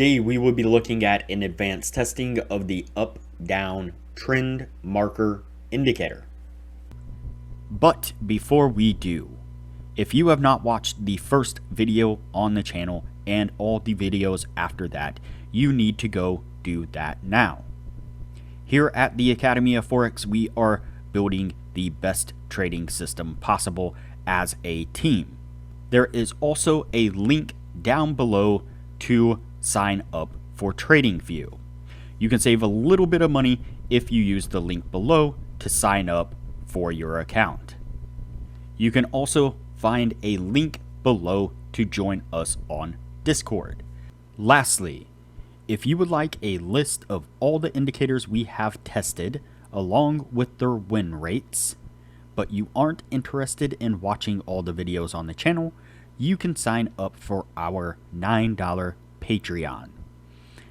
Today we will be looking at an advanced testing of the up-down trend marker indicator. But before we do, if you have not watched the first video on the channel and all the videos after that, you need to go do that now. Here at the Academy of Forex, we are building the best trading system possible as a team. There is also a link down below to sign up for TradingView. You can save a little bit of money if you use the link below to sign up for your account. You can also find a link below to join us on Discord. Lastly, if you would like a list of all the indicators we have tested along with their win rates, but you aren't interested in watching all the videos on the channel, you can sign up for our $9 Patreon,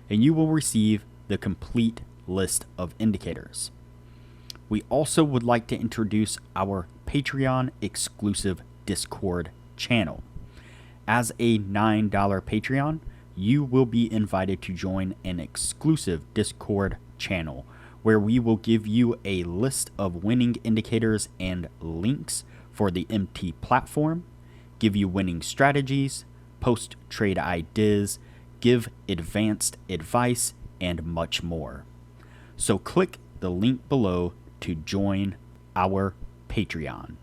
and you will receive the complete list of indicators. We also would like to introduce our Patreon exclusive Discord channel. As a $9 Patreon, you will be invited to join an exclusive Discord channel where we will give you a list of winning indicators and links for the MT platform, give you winning strategies, post trade ideas, give advanced advice, and much more. So click the link below to join our Patreon.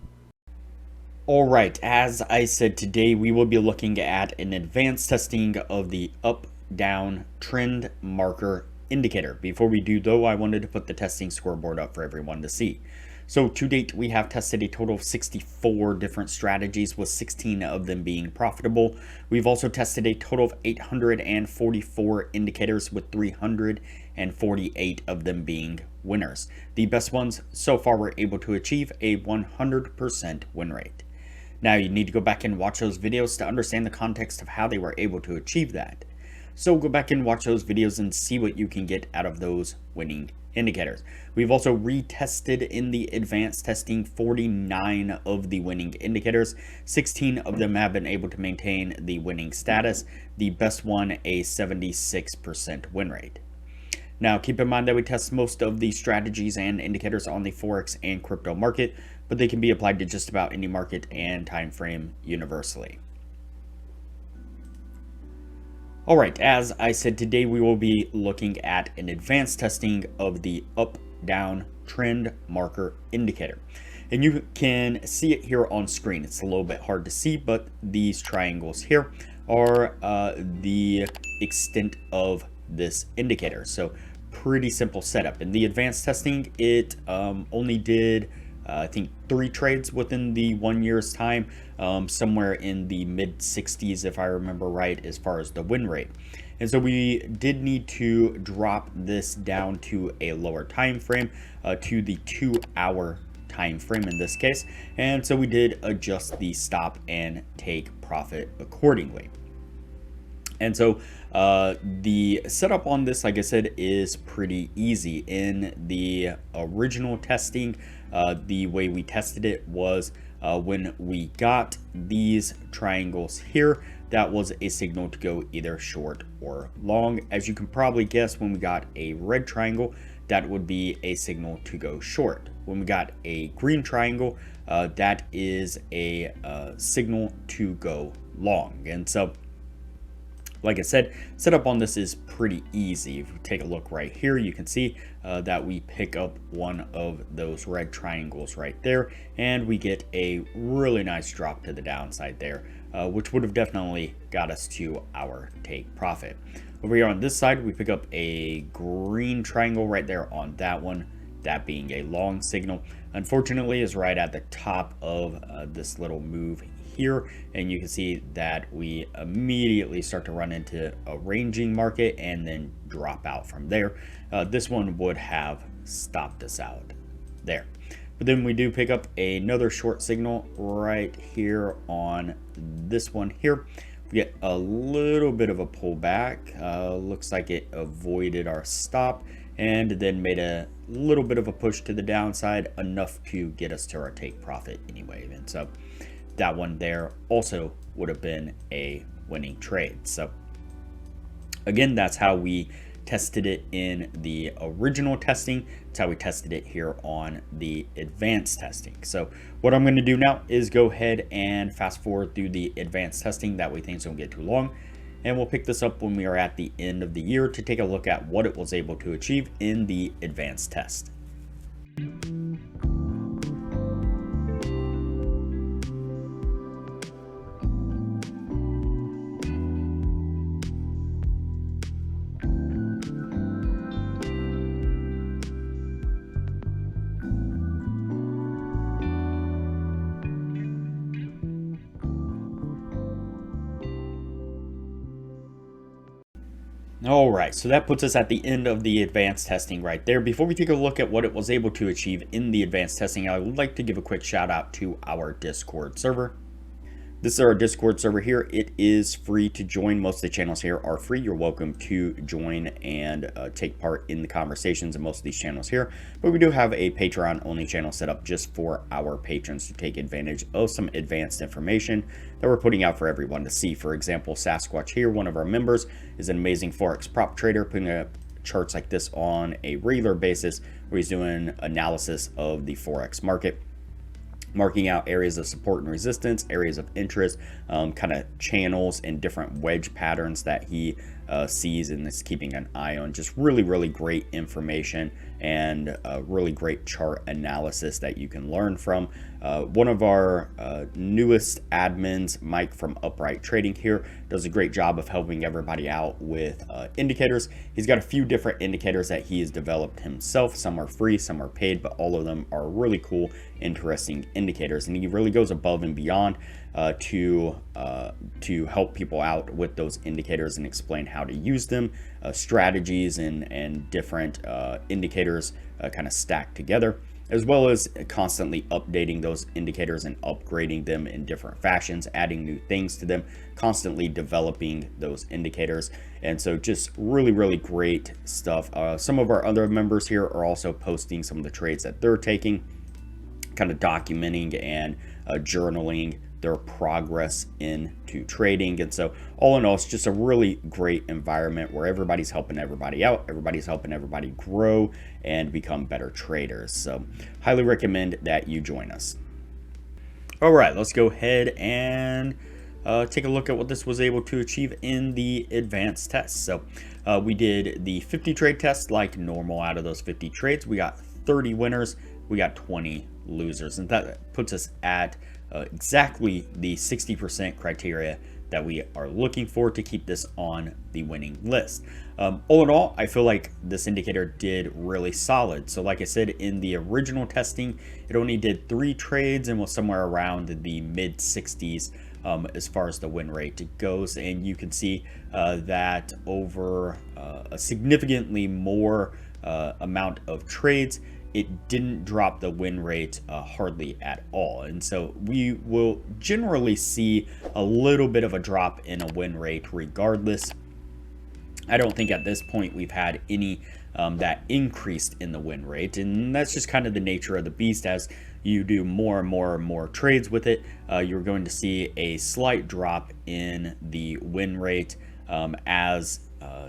Alright, as I said, today we will be looking at an advanced testing of the up-down trend marker indicator. Before we do though, I wanted to put the testing scoreboard up for everyone to see. So to date, we have tested a total of 64 different strategies, with 16 of them being profitable. We've also tested a total of 844 indicators, with 348 of them being winners. The best ones so far were able to achieve a 100% win rate. Now you need to go back and watch those videos to understand the context of how they were able to achieve that. So go back and watch those videos and see what you can get out of those winning indicators. We've also retested in the advanced testing 49 of the winning indicators. 16 of them have been able to maintain the winning status. The best one, a 76% win rate. Now keep in mind that we test most of the strategies and indicators on the Forex and crypto market, but they can be applied to just about any market and time frame universally. Alright, as I said, today we will be looking at an advanced testing of the up-down trend marker indicator. And you can see it here on screen. It's a little bit hard to see, but these triangles here are the extent of this indicator. So pretty simple setup. In the advanced testing, it only did I think 3 trades within the 1 year's time, somewhere in the mid 60s if I remember right, as far as the win rate. And so we did need to drop this down to a lower time frame, to the 2-hour time frame in this case. And so we did adjust the stop and take profit accordingly. And so the setup on this, like I said, is pretty easy. In the original testing, the way we tested it was when we got these triangles here, that was a signal to go either short or long. As you can probably guess, when we got a red triangle, that would be a signal to go short. When we got a green triangle, that is a signal to go long. And so, like I said, setup on this is pretty easy. If you take a look right here, you can see that we pick up one of those red triangles right there, and we get a really nice drop to the downside there, which would have definitely got us to our take profit. Over here on this side, we pick up a green triangle right there on that one, that being a long signal. Unfortunately, is right at the top of this little move here, and you can see that we immediately start to run into a ranging market and then drop out from there. This one would have stopped us out there. But then we do pick up another short signal right here on this one here. We get a little bit of a pullback. Looks like it avoided our stop and then made a little bit of a push to the downside, enough to get us to our take profit anyway. And so that one there also would have been a winning trade. So Again, that's how we tested it in the original testing. That's how we tested it here on the advanced testing. So what I'm going to do now is go ahead and fast forward through the advanced testing. That way things don't get too long. And we'll pick this up when we are at the end of the year to take a look at what it was able to achieve in the advanced test. All right, so that puts us at the end of the advanced testing right there. Before we take a look at what it was able to achieve in the advanced testing, I would like to give a quick shout out to our Discord server. This is our Discord server here. It is free to join. Most of the channels here are free. You're welcome to join and take part in the conversations in most of these channels here. But we do have a Patreon only channel set up just for our patrons to take advantage of some advanced information that we're putting out for everyone to see. For example, Sasquatch here, one of our members, is an amazing Forex prop trader, putting up charts like this on a regular basis where he's doing analysis of the Forex market, marking out areas of support and resistance, areas of interest, kind of channels and different wedge patterns that he sees and is keeping an eye on. Just really, really great information and really great chart analysis that you can learn from. One of our newest admins, Mike from Upright Trading here, does a great job of helping everybody out with indicators. He's got a few different indicators that he has developed himself. Some are free, some are paid, but all of them are really cool, interesting indicators. And he really goes above and beyond to help people out with those indicators and explain how to use them, strategies and different indicators kind of stacked together, as well as constantly updating those indicators and upgrading them in different fashions, adding new things to them, constantly developing those indicators. And so just really, really great stuff. Some of our other members here are also posting some of the trades that they're taking, kind of documenting and journaling their progress into trading. And so all in all, it's just a really great environment where everybody's helping everybody out, everybody's helping everybody grow and become better traders. So highly recommend that you join us. All right, let's go ahead and take a look at what this was able to achieve in the advanced test. So we did the 50 trade test like normal. Out of those 50 trades, we got 30 winners, we got 20 losers, and that puts us at exactly the 60% criteria that we are looking for to keep this on the winning list. All in all, I feel like this indicator did really solid. So like I said, in the original testing, it only did 3 trades and was somewhere around the mid 60s as far as the win rate goes. And you can see that over a significantly more amount of trades, it didn't drop the win rate hardly at all. And so we will generally see a little bit of a drop in a win rate regardless. I don't think at this point we've had any that increased in the win rate, and that's just kind of the nature of the beast. As you do more and more trades with it, you're going to see a slight drop in the win rate as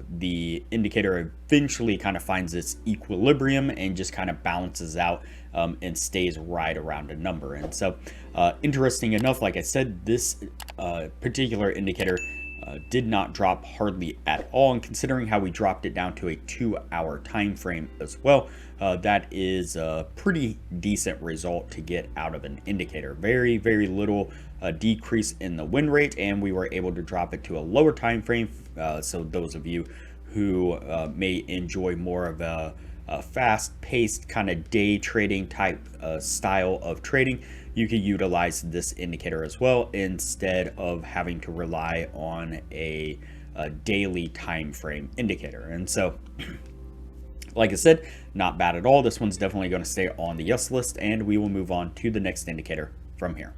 the indicator eventually kind of finds its equilibrium and just kind of balances out and stays right around a number. And so interesting enough, like I said, this particular indicator did not drop hardly at all, and considering how we dropped it down to a 2-hour time frame as well, that is a pretty decent result to get out of an indicator. Very little decrease in the win rate, and we were able to drop it to a lower time frame. So those of you who may enjoy more of a fast-paced kind of day trading type style of trading, you can utilize this indicator as well instead of having to rely on a daily time frame indicator. And so like I said, not bad at all. This one's definitely going to stay on the yes list, and we will move on to the next indicator from here.